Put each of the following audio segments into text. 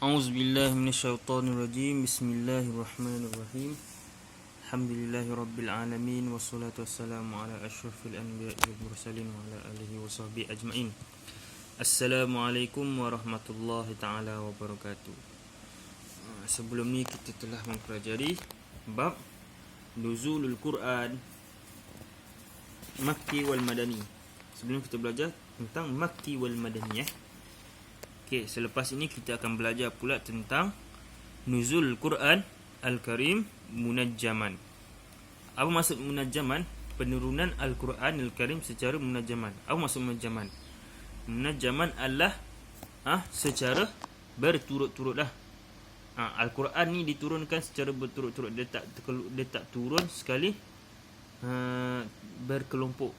A'udzu billahi minasyaitonir rajim. Bismillahirrahmanirrahim. Alhamdulillahirabbil alamin wassalatu wassalamu ala asyrafil anbiya'i wal mursalin wa ala alihi washabbihi ajmain. Assalamualaikum warahmatullahi taala wabarakatuh. Sebelum ni kita telah mempelajari bab nuzulul Quran Makki wal Madani. Sebelum kita belajar tentang Makki wal Madani Okey, selepas ini kita akan belajar pula tentang nuzul Quran Al-Karim munajjaman. Apa maksud munajjaman? Penurunan Al-Quran Al-Karim secara munajjaman. Apa maksud munajjaman? Munajjaman adalah secara berturut-turut dah. Al-Quran ni diturunkan secara berturut-turut. Dia tak turun sekali berkelompok.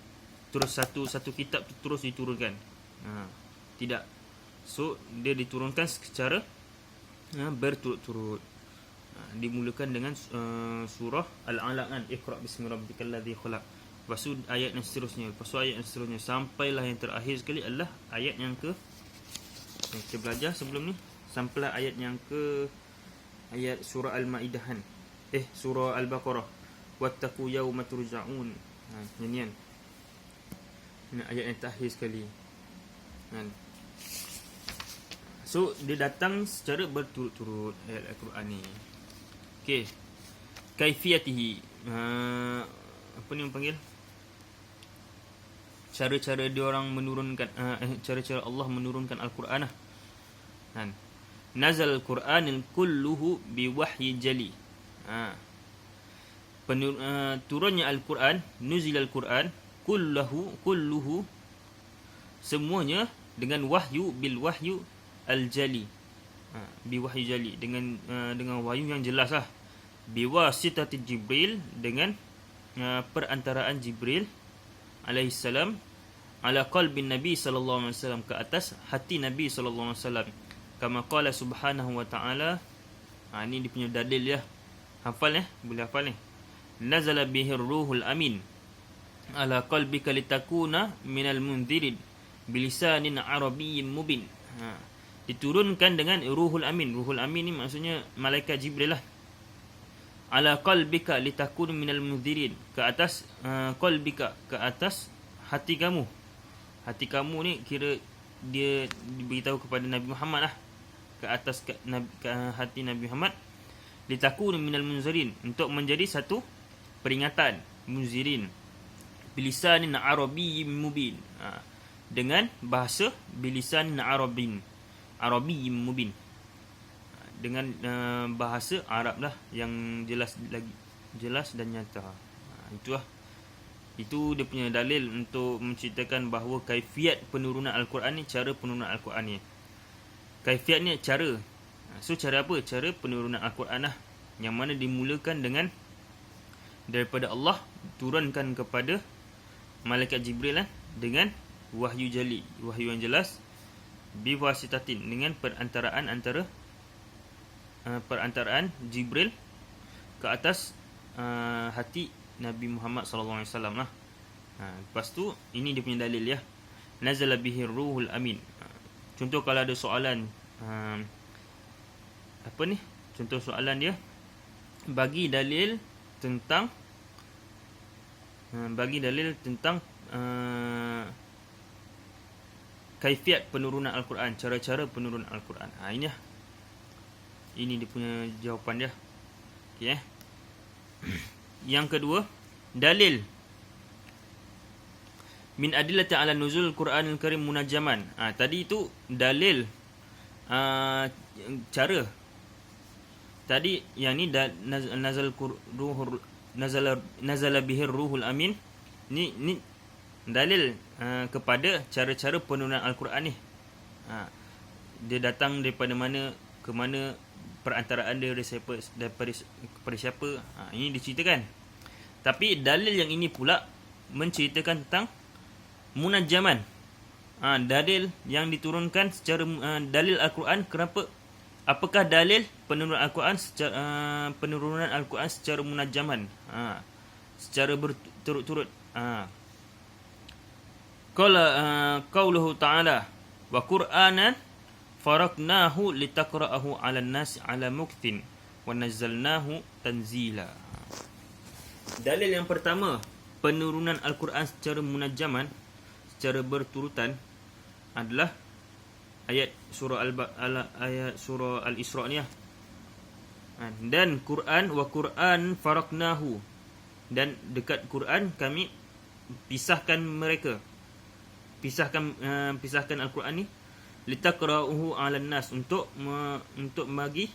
Terus satu kitab tu terus diturunkan. Tidak. So dia diturunkan secara berturut-turut. Dimulakan dengan surah Al-Alaq kan, Iqra bismi rabbikal ladzi khalaq. Lepas tu ayat yang seterusnya, sampailah yang terakhir sekali adalah ayat yang kita belajar sebelum ni, sampailah ayat yang ayat surah Al-Maidah kan. Surah Al-Baqarah. Wattaqu yawma turja'un. Nyanyian. Ini ayat yang terakhir sekali. Kan. So dia datang secara berturut-turut ayat Al-Quran ni. Okey. Kaifiyatihi. Apa ni orang panggil? Cara-cara dia orang menurunkan cara-cara Allah menurunkan Al-Quran lah. Kan. Nazal Al-Quran kulluhu biwahyi jali. Turunnya Al-Quran, nuzil Al-Quran kulluhu semuanya dengan wahyu bil wahyu al-jali. Biwahyu jali dengan wahyu yang jelas lah. Biwasitati Jibril, dengan perantaraan Jibril alaihi salam, ala qalbin Nabi sallallahu alaihi wasallam, ke atas hati Nabi sallallahu alaihi wasallam. Kama qala subhanahu wa ta'ala. Ni dia punya dalil ya. Hafal boleh hafal ni. Nazala bihir ruhul amin ala qalbika litakuna minal munzirin bilisanin arabiyyin mubin. Diturunkan dengan ruhul amin. Ruhul amin ni maksudnya malaikat Jibril lah. Ala qalbika litakun minal munzirin, ke atas qalbika, ke atas hati kamu. Hati kamu ni kira dia diberitahu kepada Nabi Muhammad lah, ke atas ke hati Nabi Muhammad, litakun minal munzirin, untuk menjadi satu peringatan, munzirin, bilisanin arabiyyin mubin, dengan bahasa bilisan Arabi mubin, dengan bahasa Arab lah yang jelas dan nyata. Itu dia punya dalil untuk menceritakan bahawa kaifiat penurunan Al-Quran ni, cara penurunan Al-Quran ni. Kaifiat ni cara. So cara apa? Cara penurunan Al-Quran lah, yang mana dimulakan dengan daripada Allah, turunkan kepada malaikat Jibril lah, dengan wahyu jali, wahyu yang jelas, biwasitatin, dengan perantaraan Jibril ke atas hati Nabi Muhammad sallallahu alaihi wasallam lah. Lepas tu ini dia punya dalil ya. Nazala bihi ruhul amin. Contoh kalau ada soalan contoh soalan dia, bagi dalil tentang kaifiat penurunan Al-Quran, cara-cara penurunan Al-Quran. Ini dia punya jawapan dia. Okey. Yang kedua, dalil min adillati ala nuzul Quran Al-Karim munajjaman. Tadi itu dalil cara. Tadi yang ni nazala bihir ruhul amin. Ni dalil kepada cara-cara penurunan Al-Quran ni. Dia datang daripada mana ke mana, perantaraan dia daripada kepada siapa. Ini diceritakan. Tapi dalil yang ini pula menceritakan tentang munajjaman. Dalil yang diturunkan secara dalil Al-Quran. Kenapa? Apakah dalil penurunan Al-Quran secara munajjaman, secara berturut-turut? Qala qauluhu ta'ala wa Qur'anan faraknahu litaqra'ahu 'alan nas 'ala mukthin wa nazzalnahu tanzila. Dalil yang pertama, penurunan Al-Quran secara munajjaman, secara berturutan adalah ayat surah Al-Isra ni. Dan Quran wa Quran faraknahu, dan dekat Quran kami pisahkan mereka. Pisahkan Al-Quran ni litaqra'uhu 'alan nas, untuk bagi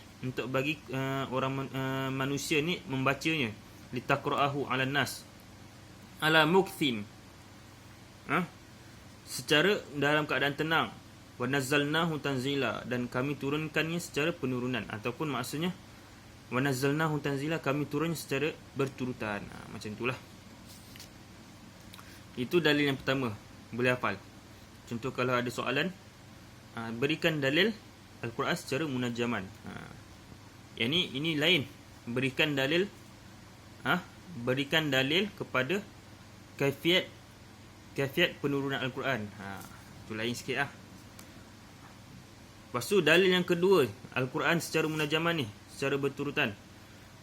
orang manusia ni membacanya. Litaqra'ahu 'alan nas ala mukthin, secara dalam keadaan tenang. Wa nazzalnahu tanzila, dan kami turunkannya secara penurunan, ataupun maksudnya wa nazzalnahu tanzila, kami turunnya secara berturutan. Macam itulah. Itu dalil yang pertama, boleh hafal. Contoh kalau ada soalan, berikan dalil Al-Quran secara munajjaman. Yang ini lain. Berikan dalil kepada kaifiat penurunan Al-Quran. Itu lain sikit lah. Lepas tu dalil yang kedua, Al-Quran secara munajjaman ni, secara berturutan.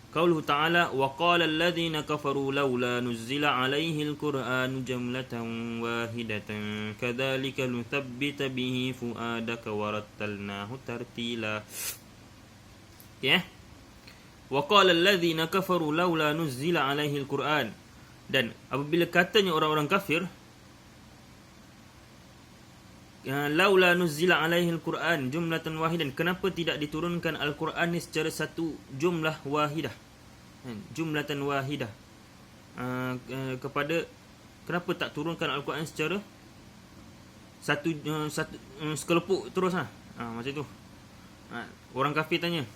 Qauluhu ta'ala, wa qala alladhina kafaru laula nuzzila alaihi al-Qur'anu jumlatan wahidatan kadzalika nuthabbita bihi fuadaka warattalnahu tartila. Okay, wa qala alladhina kafaru laula nuzzila alaihi al-Qur'an, dan apabila katanya orang-orang kafir, laula nuzzila alaihi al-Quran jumlatan wahidan, kenapa tidak diturunkan Al-Quran ni secara satu jumlah wahidah, jumlatan wahidah, kepada kenapa tak turunkan Al-Quran secara satu sekelepuk terus macam tu. Orang kafir tanya.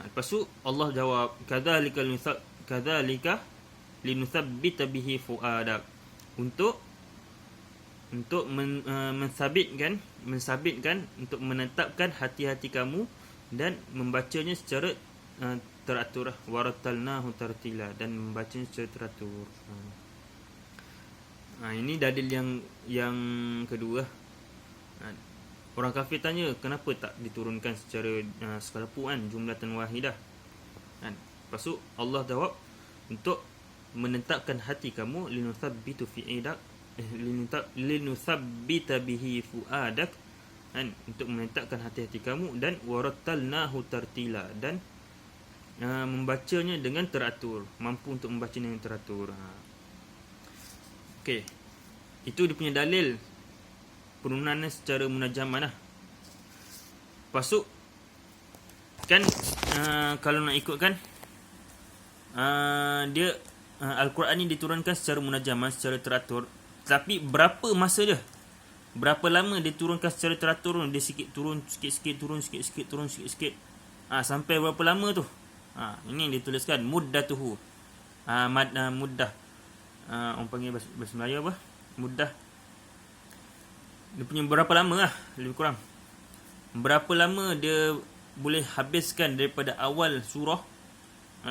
Lepas tu Allah jawab, kadzalika linuthabbita bihi fuadak, untuk mensabitkan, untuk menetapkan hati-hati kamu dan membacanya secara teratur. Warattalnahu tartila, dan membacanya secara teratur. Ini dalil yang kedua. Orang kafir tanya, kenapa tak diturunkan secara sekelepuk jumlatan wahidah. Lepas tu Allah jawab, untuk menetapkan hati kamu, linuthabbitu fi'idak, linuthabbita bihi fuadak, untuk menetapkan hati-hati kamu, dan warattalnahu tartila, dan membacanya dengan teratur, mampu untuk membacanya dengan teratur. Okey, itu dia punya dalil penurunannya secara munajjaman lah. Lepas tu kan, kalau nak ikutkan, dia Al-Quran ni diturunkan secara munajjaman, secara teratur. Tapi berapa masa dia? Berapa lama dia turunkan secara teratur? Dia sikit turun, sikit-sikit turun, sikit-sikit turun, sikit-sikit. Sampai berapa lama tu? Ini yang dituliskan muddatuhu. Muddah. Orang panggil bahasa Melayu apa? Muddah. Dia punya berapa lama lah, lebih kurang. Berapa lama dia boleh habiskan daripada awal surah,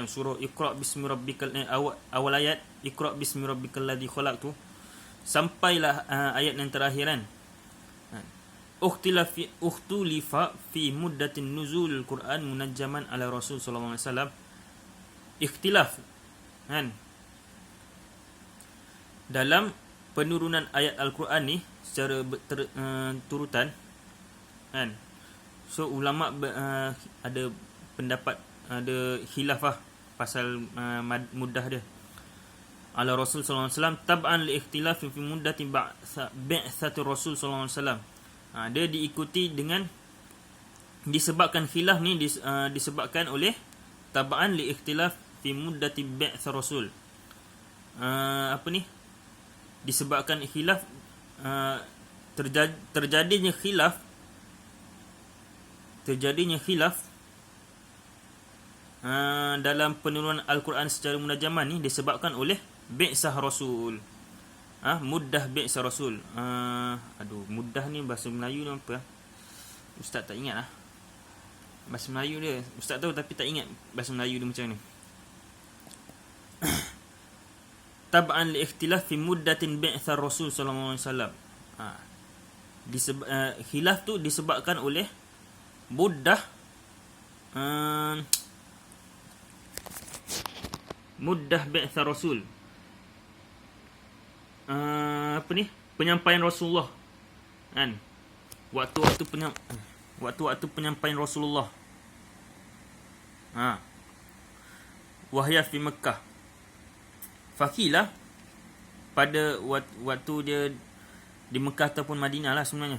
surah Iqra bismi rabbikal, awal ayat Iqra bismi rabbikal ladzi khalaq tu, sampailah ayat yang terakhir kan. Ukhtulifa fi muddatin nuzul Quran munajjaman ala Rasul sallallahu alaihi wasallam. Ikhtilaf kan, dalam penurunan ayat Al-Quran ni secara turutan kan. So ulama ada pendapat, ada khilaf lah pasal muddah dia. Ala Rasul sallallahu alaihi wasallam tab'an li ikhtilaf fi muddati ba'tsati Rasul sallallahu alaihi wasallam. Dia diikuti dengan, disebabkan khilaf ni disebabkan oleh tab'an li ikhtilaf fi muddati ba'tsati Rasul. Apa ni? Disebabkan khilaf, terjadinya khilaf dalam penurunan Al-Quran secara munajjaman ni disebabkan oleh bi'sah Rasul. Muddah bi'sah Rasul. Muddah ni bahasa Melayu ni apa? Ustaz tak ingat lah. Bahasa Melayu dia Ustaz tahu tapi tak ingat bahasa Melayu dia macam ni. Tab'an li ikhtilaf fi muddatin bi'sah Rasul sallallahu alaihi wasallam. khilaf tu disebabkan oleh muddah bi'tsa Rasul. Penyampaian Rasulullah. Kan? Waktu-waktu penyampaian Rasulullah. Wahya fi Makkah. Fakilah pada waktu dia di Mekah ataupun Madinah lah sebenarnya.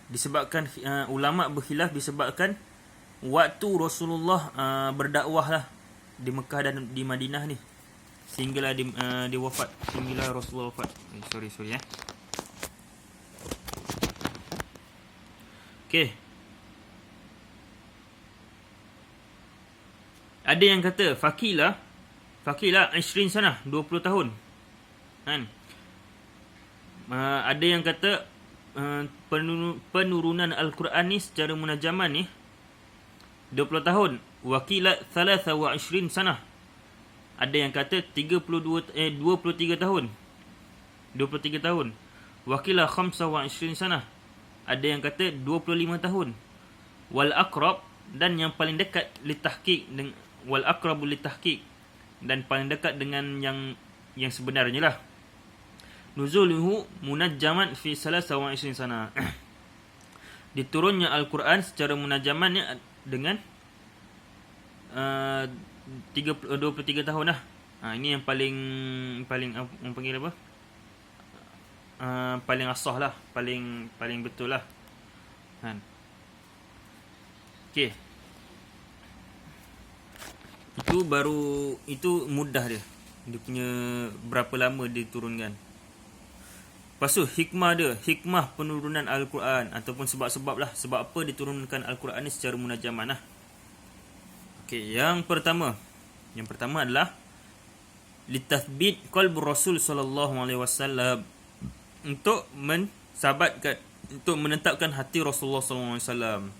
Disebabkan ulama berkhilaf disebabkan waktu Rasulullah berdakwah lah di Mekah dan di Madinah ni, sehinggalah dia wafat, sehinggalah Rasulullah wafat. Sorry. Okey. Ada yang kata fakilah 20 sana, 20 tahun. Kan? Ada yang kata penurunan Al-Quran ni secara munajaman ni 20 tahun. Wakila 23 sana. Ada yang kata 23 tahun. 23 tahun. Wakila 25 sana. Ada yang kata 25 tahun. Wal aqrab, dan yang paling dekat litahqiq, wal aqrabu litahqiq, dan paling dekat dengan yang sebenarnya lah. Nuzuluhu munajjaman fi 23 sana. Diturunnya Al-Quran secara munajamannya dengan 23 tahun lah. Ini yang paling orang panggil apa? Paling asah lah, paling betul lah. Kan? Okey. Itu mudah dia. Dia punya berapa lama diturunkan. Lepas tu hikmah penurunan Al-Quran ataupun sebab-sebab lah, sebab apa diturunkan Al-Quran ni secara munajaman lah. Okey, yang pertama adalah litathbit qalbu Rasul sallallahu alaihi wasallam, untuk mensabatkan, untuk menetapkan hati Rasulullah sallallahu alaihi wasallam.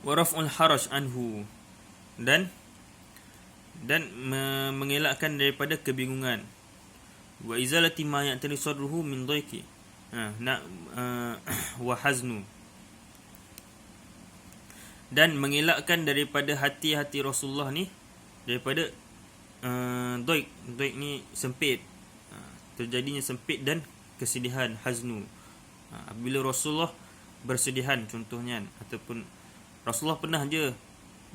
Wa raf'ul haraj anhu, dan mengelakkan daripada kebingungan. Wa izalati ma ya'tari sadruhu min dhaiqi wa haznu, dan mengelakkan daripada hati-hati Rasulullah ni daripada dhaik ni sempit, terjadinya sempit dan kesedihan, haznu. Bila Rasulullah bersedihan contohnya, ataupun Rasulullah pernah je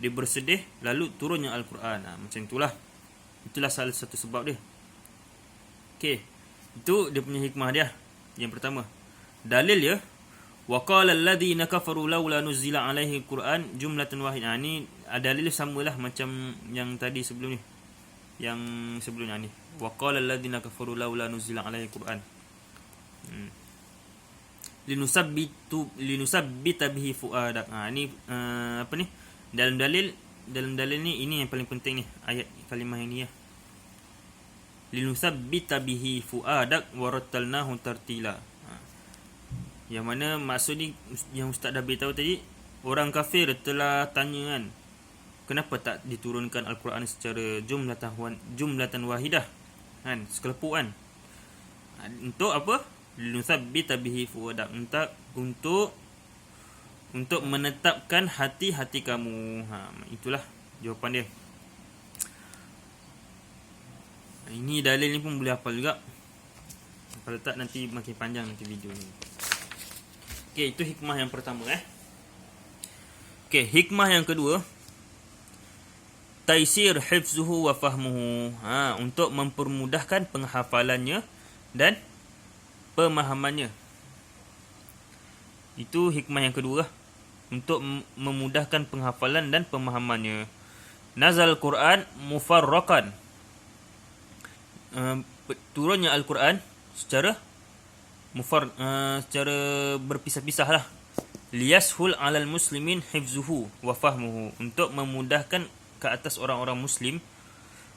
dia bersedih lalu turunnya Al-Quran, macam itulah salah satu sebab dia. Okey, itu dia punya hikmah dia. Yang pertama, dalil ya, wa qala alladhina kafaru laula nuzila alaihi alquran jumlatan wahidah. Ni dalil samalah macam yang tadi sebelum ni, yang sebelumnya ni, wa qala alladhina kafaru laula nuzila alaihi alquran linusabbita bihi fuadak. Ni apa ni, dalam dalil ni, ini yang paling penting ni, ayat kalimah yang ni ya. Linusabbita bihi fuadak warattalnahu tartila. Yang mana maksud ni yang ustaz dah beritahu tadi, orang kafir telah tanya kan, kenapa tak diturunkan Al-Quran secara jumlatan wahidah, kan, sekelepu kan. Untuk apa? Linusabbita bihi fuadak, untuk menetapkan hati-hati kamu. Itulah jawapan dia. Ini dalil ni pun boleh hafal juga. Kalau tak nanti makin panjang nanti video ni. Okey, itu hikmah yang pertama Okey, hikmah yang kedua, taisir hifzuhu wa fahmuhu. Untuk mempermudahkan penghafalannya dan pemahamannya. Itu hikmah yang kedua, untuk memudahkan penghafalan dan pemahamannya. Nazal Quran mufarraqan. Turunnya Al-Quran secara berpisah-pisah lah. Liyashul alal muslimin hifzuhu wa fahmuhu, untuk memudahkan ke atas orang-orang muslim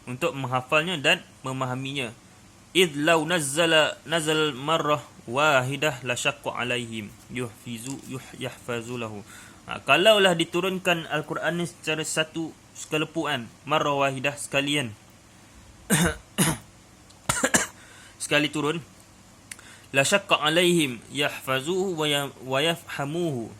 untuk menghafalnya dan memahaminya. Idh law nazal marrah wahidah la syaqqa alaihim yahfazu lahu. Kalaulah diturunkan Al-Quran ni secara satu sekelepuan, marrah wahidah, sekalian, sekali turun, la syaqqa alaihim yahfazuhu wa yafhamuhu.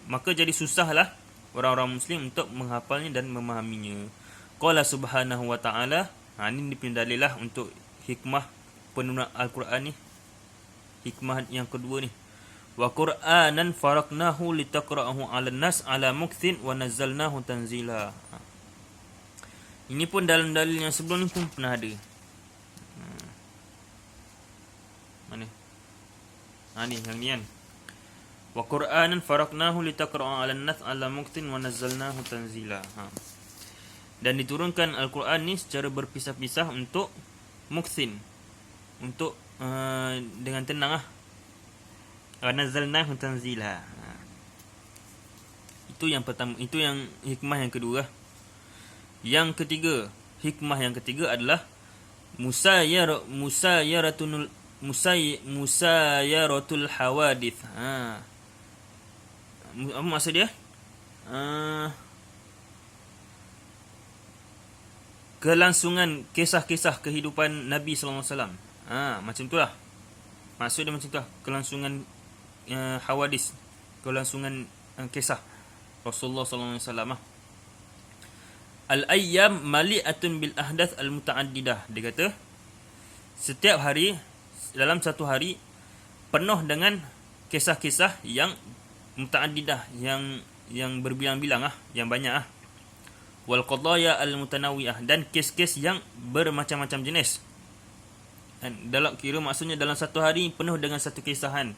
Maka jadi susahlah orang-orang muslim untuk menghafalnya dan memahaminya. Qala subhanahu wa ta'ala, ini dalil lah untuk hikmah penurunan Al-Quran ni. Hikmah yang kedua ni, wa Qur'anan faraqnahu litaqra'ahu 'alan nas 'ala mukthin wa nazzalnahu tanzila. Ini pun dalam dalil yang sebelum ni pun pernah ada. Mana? Ni yang ni kan. Wa Qur'anan faraqnahu litaqra'ahu 'alan nas 'ala mukthin wa nazzalnahu tanzila. Dan diturunkan Al-Quran ni secara berpisah-pisah untuk mukthin, untuk dengan tenang lah. Wa nazzalnahu tanzila. Itu yang pertama, itu yang hikmah yang kedua. Yang ketiga, hikmah yang ketiga adalah musayaratul hawadith. Apa maksud dia? Kelangsungan kisah-kisah kehidupan Nabi sallallahu alaihi wasallam. Macam itulah. Maksud dia macam itulah, kelangsungan hawadis, kelangsungan kisah Rasulullah sallallahu alaihi wasallam. Al-ayyam mali'atun bil ahdath al-muta'addidah. Dia kata setiap hari, dalam satu hari, penuh dengan kisah-kisah yang muta'addidah, yang berbilang-bilang yang banyak wal qadaya al-mutanawwi'ah, dan kes-kes yang bermacam-macam jenis. Dan dalam kira maksudnya dalam satu hari penuh dengan satu kisahan,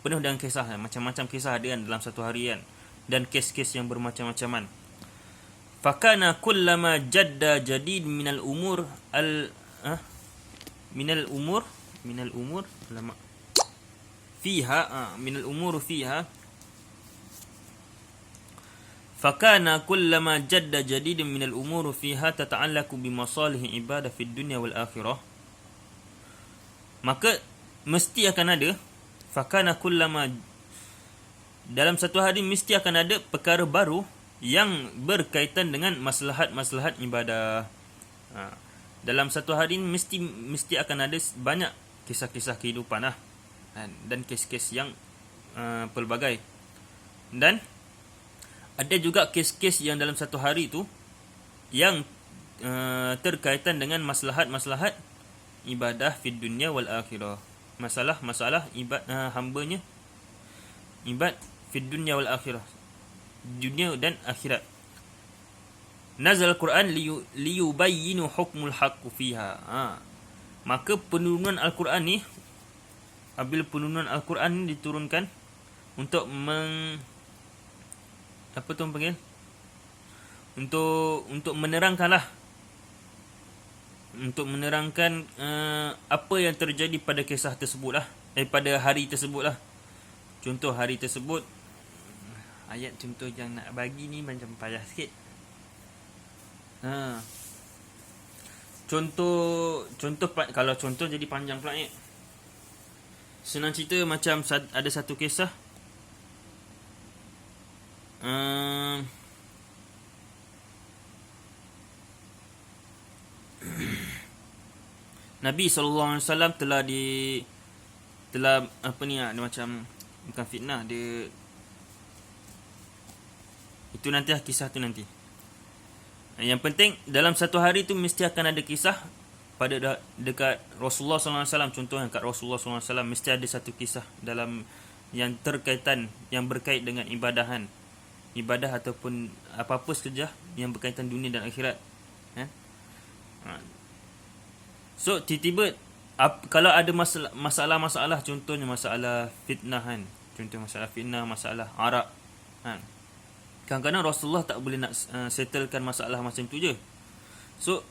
penuh dengan kisah, macam-macam kisah ada kan dalam satu harian, dan kes-kes yang bermacam-macaman. Fakana kullama jadda jadid minal umur fiha fakana kullama jadda jadid minal umur fiha tata'allaqu bi masalih ibadah fid dunya wal akhirah. Maka mesti akan ada, fakana kullama, dalam satu hari mesti akan ada perkara baru yang berkaitan dengan maslahat-maslahat ibadah. Dalam satu hari mesti akan ada banyak kisah-kisah kehidupan dan kes-kes yang pelbagai. Dan ada juga kes-kes yang dalam satu hari itu yang terkaitan dengan maslahat-maslahat ibadah fid dunya wal akhirah. Masalah hambanya fid dunya wal akhirah, dunia dan akhirat. Nazal Al-Quran liyubayyinu hukmul haqqu fiha. Maka penurunan Al-Quran ni, apabila penurunan Al-Quran ni diturunkan untuk untuk menerangkanlah, untuk menerangkan apa yang terjadi pada kisah tersebut pada hari tersebut Contoh hari tersebut, ayat contoh yang nak bagi ni macam payah sikit. Kalau contoh jadi panjang pula ni. Senang cerita macam ada satu kisah. Nabi SAW telah apa ni, dia macam bukan fitnah, dia itu nanti kisah tu nanti. Yang penting dalam satu hari tu mesti akan ada kisah pada dekat Rasulullah SAW. Contohnya dekat Rasulullah SAW mesti ada satu kisah dalam yang berkait dengan ibadah ataupun apa-apa saja yang berkaitan dunia dan akhirat. So tiba-tiba kalau ada masalah-masalah, contohnya masalah fitnah contoh masalah fitnah, masalah arak kadang-kadang Rasulullah tak boleh nak settlekan masalah macam tu je. So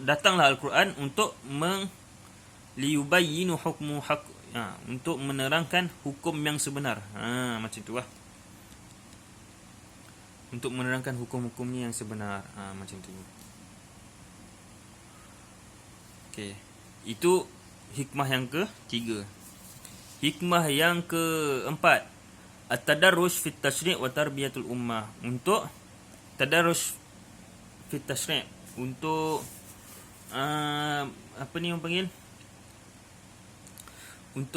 datanglah Al-Quran untuk liyubayyinu hukmu haq, untuk menerangkan hukum yang sebenar. Macam tu untuk menerangkan hukum-hukumnya yang sebenar. Macam tu. Okey, itu hikmah yang ketiga. Hikmah yang keempat, at-tadarrush fit tasyri' wa tarbiyatul ummah. Untuk tadarrush fit tasyri', untuk apa ni orang panggil, untuk